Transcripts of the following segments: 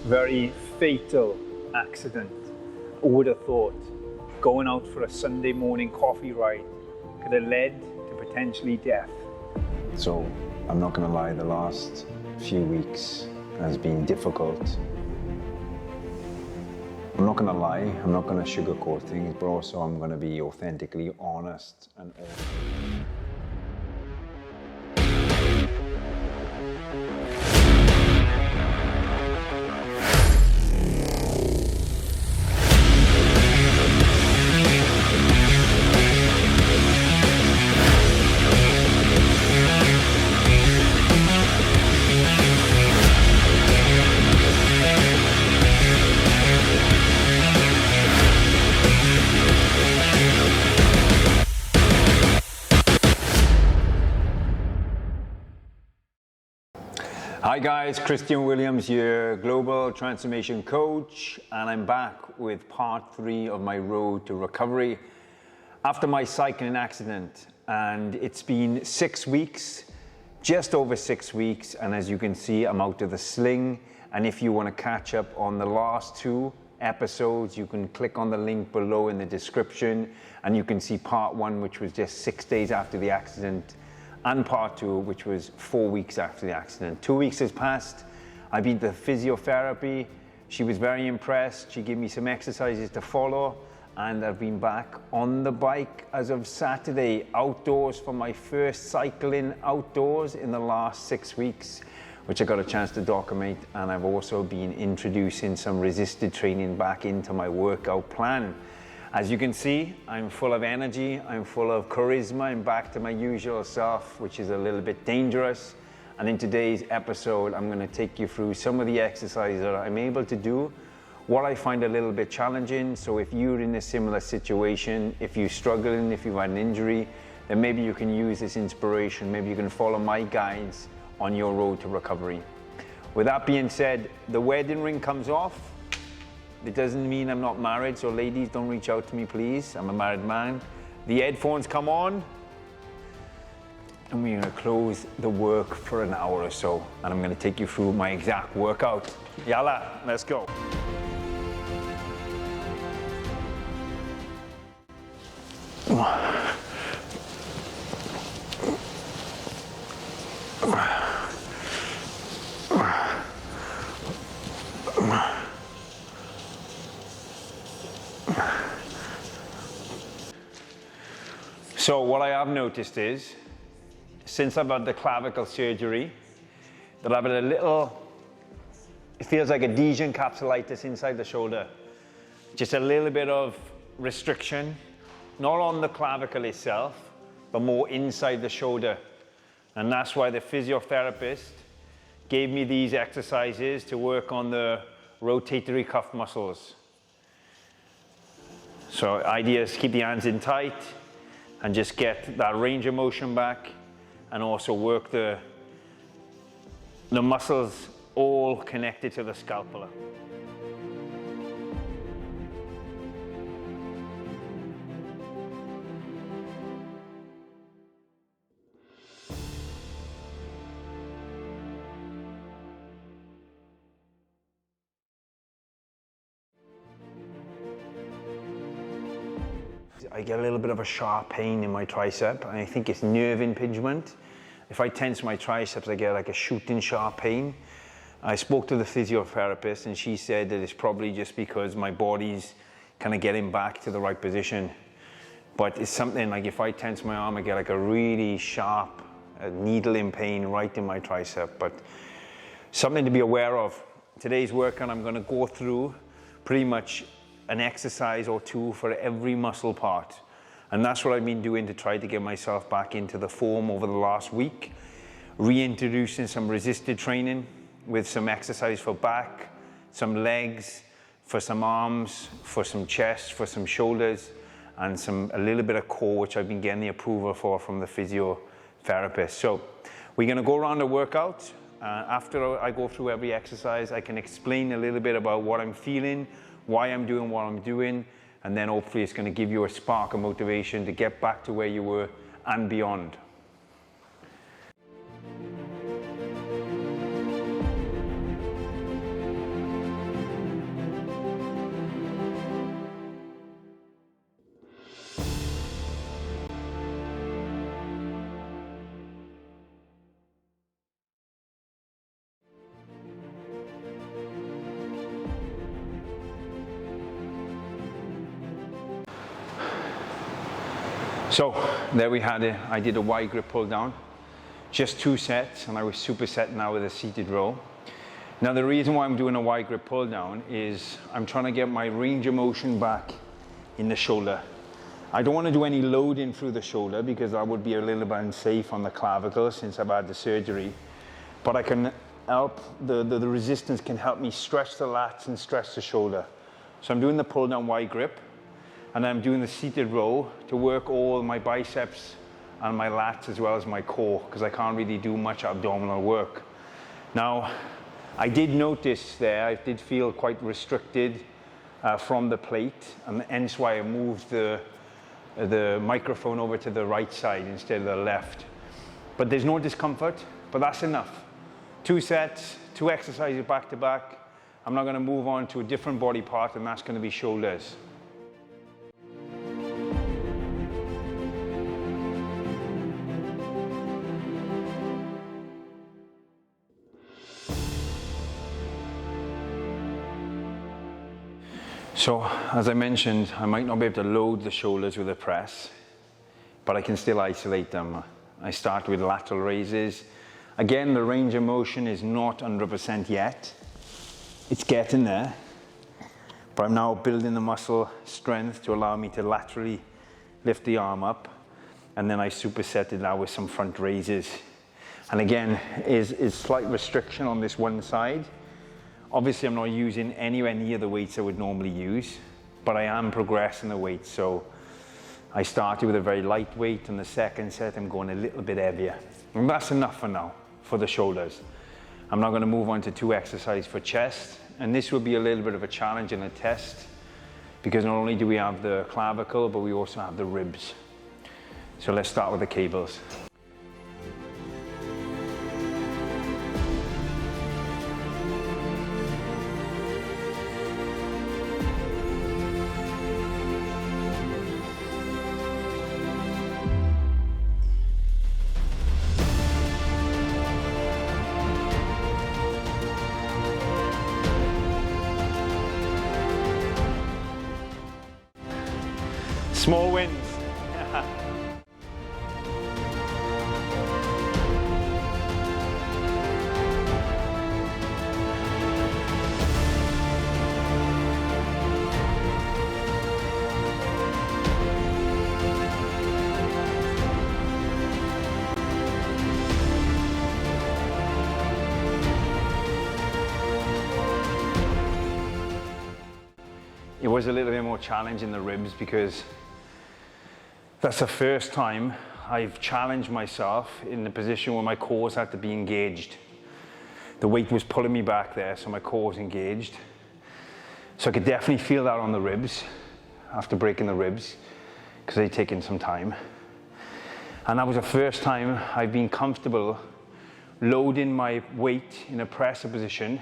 very fatal accident. Who would have thought going out for a Sunday morning coffee ride could have led to potentially death? So I'm not going to lie, the last few weeks has been difficult. I'm not going to lie, I'm not going to sugarcoat things, but also I'm going to be authentically honest and open. Hi guys, Christian Williams here, Global Transformation Coach, and I'm back with part 3 of my road to recovery after my cycling accident. And it's been 6 weeks, just over 6 weeks, and as you can see, I'm out of the sling. And if you want to catch up on the last 2 episodes, you can click on the link below in the description, and you can see part 1, which was just 6 days after the accident, and part 2, which was 4 weeks after the accident. 2 weeks has passed. I've been to physiotherapy. She was very impressed. She gave me some exercises to follow, and I've been back on the bike as of Saturday, outdoors for my first cycling outdoors in the last 6 weeks, which I got a chance to document. And I've also been introducing some resisted training back into my workout plan. As you can see, I'm full of energy, I'm full of charisma, I'm back to my usual self, which is a little bit dangerous. And in today's episode, I'm going to take you through some of the exercises that I'm able to do, what I find a little bit challenging. So if you're in a similar situation, if you're struggling, if you've had an injury, then maybe you can use this inspiration, maybe you can follow my guides on your road to recovery. With that being said, the wedding ring comes off. It doesn't mean I'm not married, so ladies, don't reach out to me, please. I'm a married man. The headphones come on, and we're gonna close the work for an hour or so, and I'm gonna take you through my exact workout. Yalla, let's go. So what I have noticed is, since I've had the clavicle surgery, that I've had a little, it feels like adhesion capsulitis inside the shoulder. Just a little bit of restriction, not on the clavicle itself, but more inside the shoulder. And that's why the physiotherapist gave me these exercises to work on the rotatory cuff muscles. So idea is keep the hands in tight, and just get that range of motion back, and also work the muscles all connected to the scapula. I get a little bit of a sharp pain in my tricep, and I think it's nerve impingement. If I tense my triceps, I get like a shooting sharp pain. I spoke to the physiotherapist, and she said that it's probably just because my body's kind of getting back to the right position. But it's something like if I tense my arm, I get like a really sharp needling pain right in my tricep. But something to be aware of. Today's workout, I'm going to go through pretty much an exercise or 2 for every muscle part. And that's what I've been doing to try to get myself back into the form over the last week. Reintroducing some resisted training with some exercise for back, some legs, for some arms, for some chest, for some shoulders, and a little bit of core, which I've been getting the approval for from the physiotherapist. So we're gonna go around the workout. After I go through every exercise, I can explain a little bit about what I'm feeling, why I'm doing what I'm doing, and then hopefully it's going to give you a spark of motivation to get back to where you were and beyond. So there we had it. I did a wide grip pull down, just 2 sets, and I was superset now with a seated row. Now the reason why I'm doing a wide grip pull down is I'm trying to get my range of motion back in the shoulder. I don't want to do any loading through the shoulder because that would be a little bit unsafe on the clavicle since I've had the surgery. But I can help, the resistance can help me stretch the lats and stretch the shoulder. So I'm doing the pull down wide grip, and I'm doing the seated row to work all my biceps and my lats as well as my core, because I can't really do much abdominal work. Now, I did notice there, I did feel quite restricted from the plate, and hence why I moved the microphone over to the right side instead of the left. But there's no discomfort, but that's enough. 2 sets, 2 exercises back to back. I'm now going to move on to a different body part, and that's going to be shoulders. So, as I mentioned, I might not be able to load the shoulders with a press, but I can still isolate them. I start with lateral raises. Again, the range of motion is not 100% yet. It's getting there, but I'm now building the muscle strength to allow me to laterally lift the arm up, and then I superset it now with some front raises. And again, is slight restriction on this one side. Obviously, I'm not using anywhere near the weights I would normally use, but I am progressing the weight. So I started with a very light weight, and the second set I'm going a little bit heavier. And that's enough for now, for the shoulders. I'm now going to move on to 2 exercises for chest, and this will be a little bit of a challenge and a test, because not only do we have the clavicle, but we also have the ribs. So let's start with the cables. Small wins. It was a little bit more challenging in the ribs because that's the first time I've challenged myself in the position where my cores had to be engaged. The weight was pulling me back there, so my core was engaged. So I could definitely feel that on the ribs, after breaking the ribs, because they'd taken some time. And that was the first time I've been comfortable loading my weight in a presser position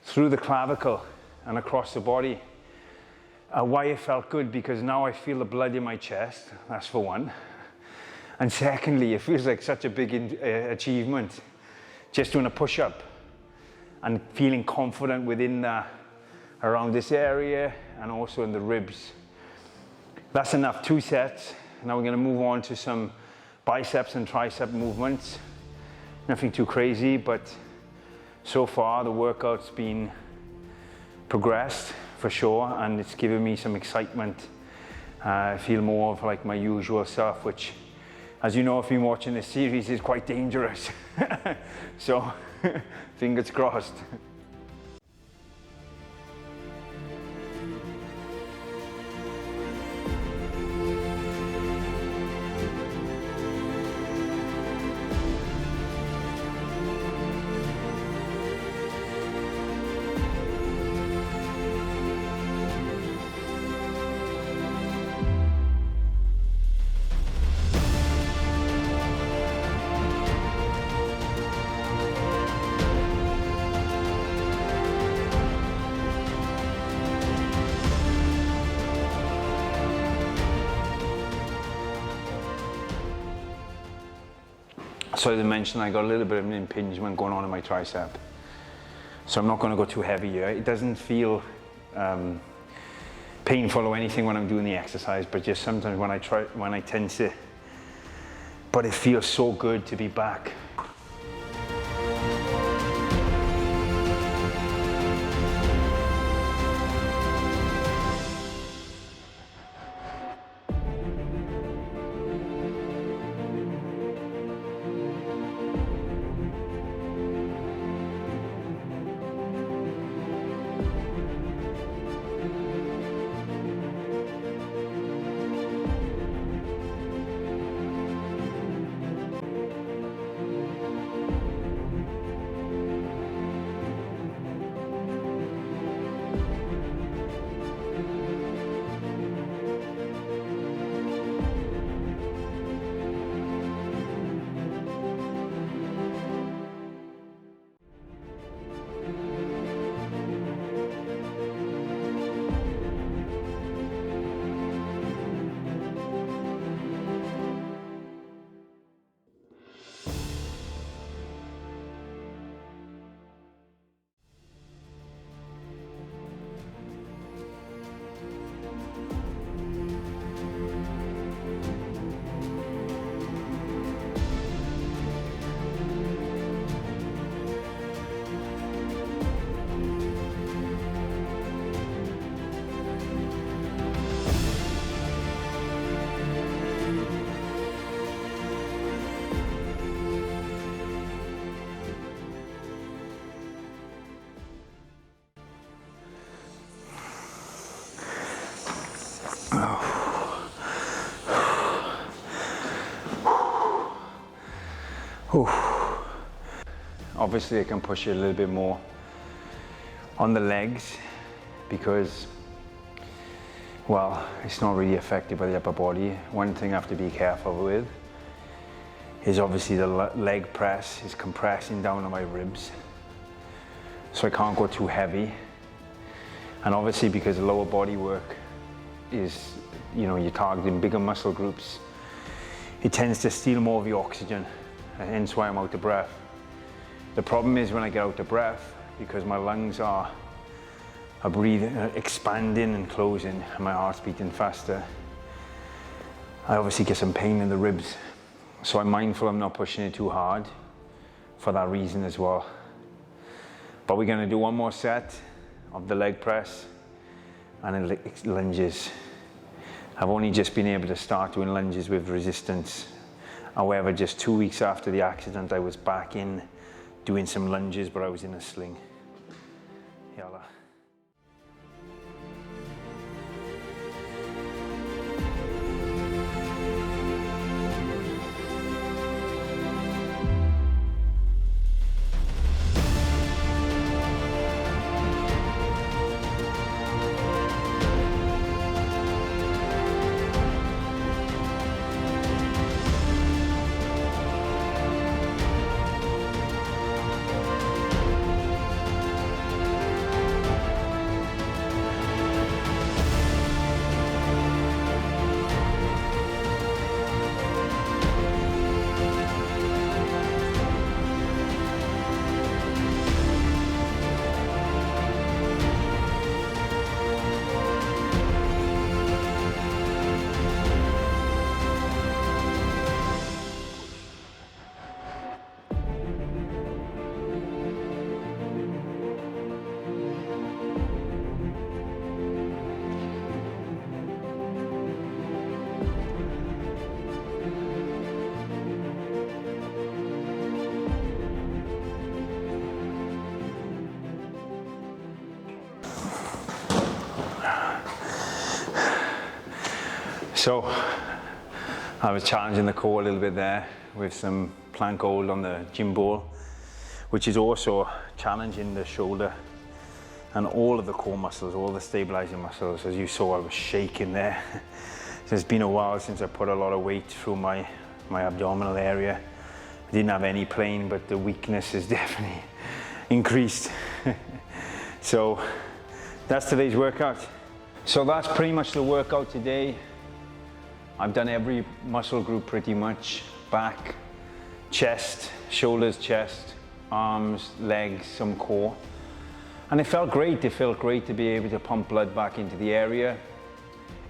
through the clavicle and across the body. Why it felt good, because now I feel the blood in my chest, that's for one. And secondly, it feels like such a big achievement, just doing a push-up and feeling confident within that, around this area and also in the ribs. That's enough, 2 sets. Now we're going to move on to some biceps and tricep movements. Nothing too crazy, but so far the workout's been progressed for sure, and it's given me some excitement. I feel more of like my usual self, which, as you know, if you've been watching this series, is quite dangerous. So, fingers crossed. So as I mentioned, I got a little bit of an impingement going on in my tricep. So I'm not going to go too heavy here. It doesn't feel painful or anything when I'm doing the exercise, but just sometimes when I tend to, but it feels so good to be back. Obviously I can push it a little bit more on the legs because, well, it's not really affected by the upper body. One thing I have to be careful with is obviously the leg press is compressing down on my ribs, so I can't go too heavy. And obviously because the lower body work is, you know, you're targeting bigger muscle groups, it tends to steal more of your oxygen, and hence why I'm out of breath. The problem is when I get out of breath, because my lungs are breathing, expanding and closing, and my heart's beating faster, I obviously get some pain in the ribs. So I'm mindful I'm not pushing it too hard for that reason as well. But we're going to do one more set of the leg press and then lunges. I've only just been able to start doing lunges with resistance. However, just 2 weeks after the accident, I was back in doing some lunges, but I was in a sling. Yalla. So I was challenging the core a little bit there with some plank hold on the gym ball, which is also challenging the shoulder and all of the core muscles, all the stabilizing muscles. As you saw, I was shaking there. So it's been a while since I put a lot of weight through my abdominal area. I didn't have any pain, but the weakness is definitely increased. So that's today's workout. So that's pretty much the workout today. I've done every muscle group pretty much: back, chest, shoulders, chest, arms, legs, some core. And it felt great. It felt great to be able to pump blood back into the area.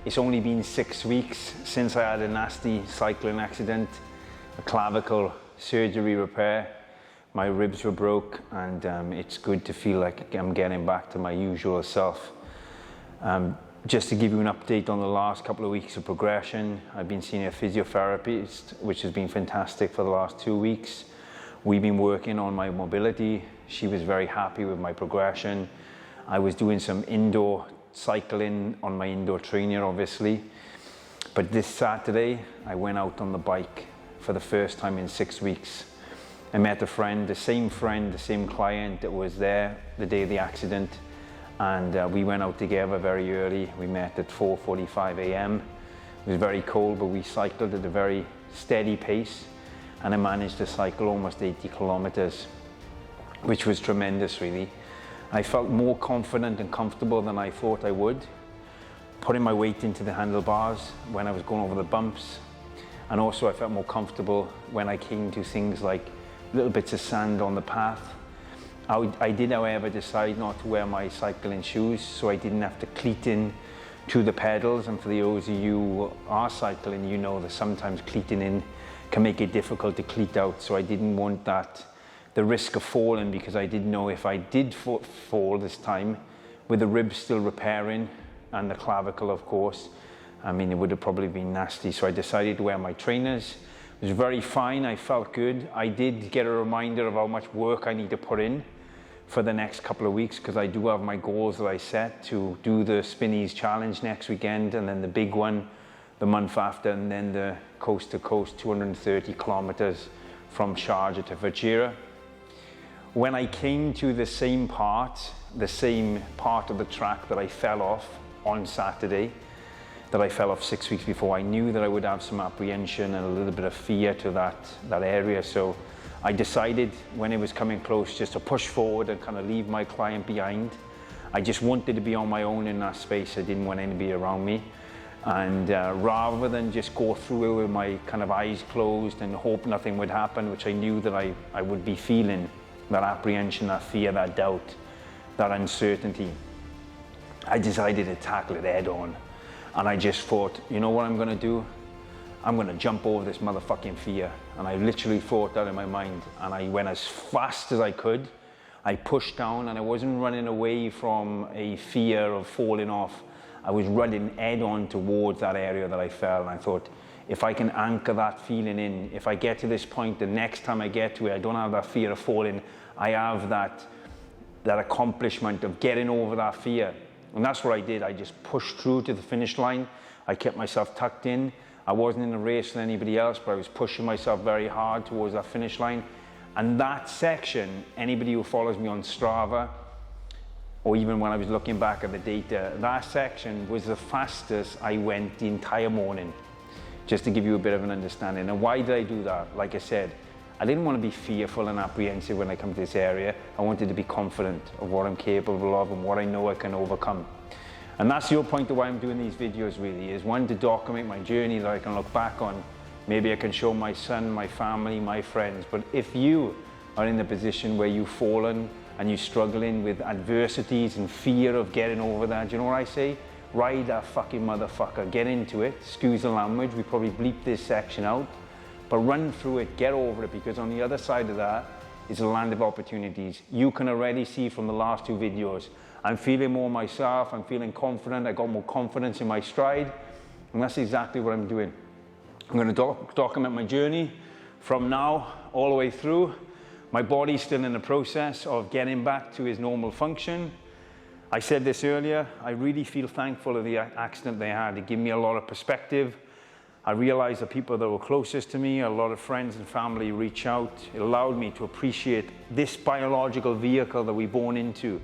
It's only been 6 weeks since I had a nasty cycling accident, a clavicle surgery repair. My ribs were broke, and it's good to feel like I'm getting back to my usual self. Just to give you an update on the last couple of weeks of progression, I've been seeing a physiotherapist, which has been fantastic for the last 2 weeks. We've been working on my mobility. She was very happy with my progression. I was doing some indoor cycling on my indoor trainer, obviously. But this Saturday, I went out on the bike for the first time in 6 weeks. I met a friend, the same client that was there the day of the accident. And we went out together very early. We met at 4:45 a.m. It was very cold, but we cycled at a very steady pace. And I managed to cycle almost 80 kilometers, which was tremendous, really. I felt more confident and comfortable than I thought I would, putting my weight into the handlebars when I was going over the bumps. And also I felt more comfortable when I came to things like little bits of sand on the path. I did, however, decide not to wear my cycling shoes, so I didn't have to cleat in to the pedals. And for those of you who are cycling, you know that sometimes cleating in can make it difficult to cleat out. So I didn't want the risk of falling, because I didn't know if I did fall this time, with the ribs still repairing and the clavicle, of course, I mean, it would have probably been nasty. So I decided to wear my trainers. It was very fine. I felt good. I did get a reminder of how much work I need to put in for the next couple of weeks, because I do have my goals that I set to do the Spinnies Challenge next weekend, and then the big one the month after, and then the coast to coast 230 kilometers from Sharjah to Fujairah. When I came to the same part of the track that I fell off on Saturday, that I fell off 6 weeks before, I knew that I would have some apprehension and a little bit of fear to that area. So I decided when it was coming close just to push forward and kind of leave my client behind. I just wanted to be on my own in that space. I didn't want anybody around me. And rather than just go through it with my kind of eyes closed and hope nothing would happen, which I knew that I would be feeling, that apprehension, that fear, that doubt, that uncertainty, I decided to tackle it head on. And I just thought, you know what I'm gonna do? I'm gonna jump over this motherfucking fear. And I literally thought that in my mind. And I went as fast as I could. I pushed down, and I wasn't running away from a fear of falling off. I was running head on towards that area that I fell. And I thought, if I can anchor that feeling in, if I get to this point, the next time I get to it, I don't have that fear of falling. I have that accomplishment of getting over that fear. And that's what I did. I just pushed through to the finish line. I kept myself tucked in. I wasn't in a race with anybody else, but I was pushing myself very hard towards that finish line. And that section, anybody who follows me on Strava, or even when I was looking back at the data, that section was the fastest I went the entire morning, just to give you a bit of an understanding. And why did I do that? Like I said, I didn't want to be fearful and apprehensive when I come to this area. I wanted to be confident of what I'm capable of and what I know I can overcome. And that's your point of why I'm doing these videos, really, is one, to document my journey that I can look back on. Maybe I can show my son, my family, my friends. But if you are in the position where you've fallen and you're struggling with adversities and fear of getting over that, do you know what I say? Ride that fucking motherfucker, get into it. Excuse the language, we probably bleep this section out. But run through it, get over it, because on the other side of that is a land of opportunities. You can already see from the last 2 videos, I'm feeling more myself, I'm feeling confident, I got more confidence in my stride, and that's exactly what I'm doing. I'm going to document my journey from now all the way through. My body's still in the process of getting back to its normal function. I said this earlier, I really feel thankful of the accident they had. It gave me a lot of perspective. I realized the people that were closest to me, a lot of friends and family reach out. It allowed me to appreciate this biological vehicle that we're born into,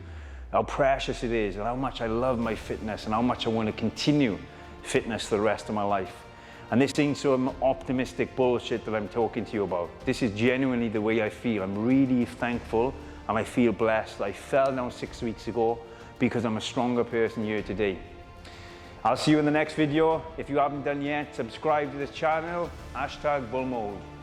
how precious it is, and how much I love my fitness, and how much I want to continue fitness the rest of my life. And this ain't some optimistic bullshit that I'm talking to you about. This is genuinely the way I feel. I'm really thankful, and I feel blessed. I fell down 6 weeks ago because I'm a stronger person here today. I'll see you in the next video. If you haven't done yet, subscribe to this channel, #BullMode.